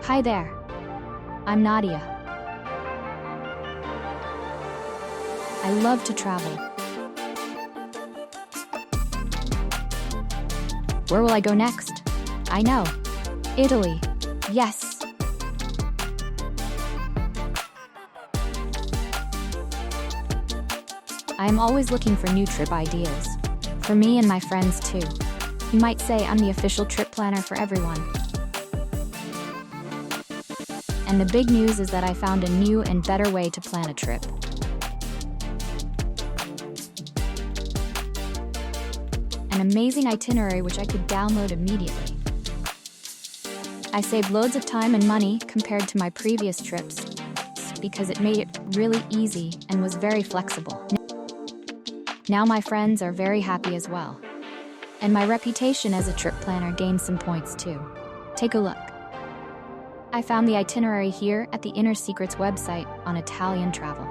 Hi there. I'm Nadia. I love to travel. Where will I go next? I know. Italy. Yes. I am always looking for new trip ideas. For me and my friends too. You might say I'm the official trip planner for everyone. And the big news is that I found a new and better way to plan a trip. An amazing itinerary which I could download immediately. I saved loads of time and money compared to my previous trips because it made it really easy and was very flexible. Now my friends are very happy as well. And my reputation as a trip planner gained some points too. Take a look. I found the itinerary here at the Inner Secrets website on Italian travel.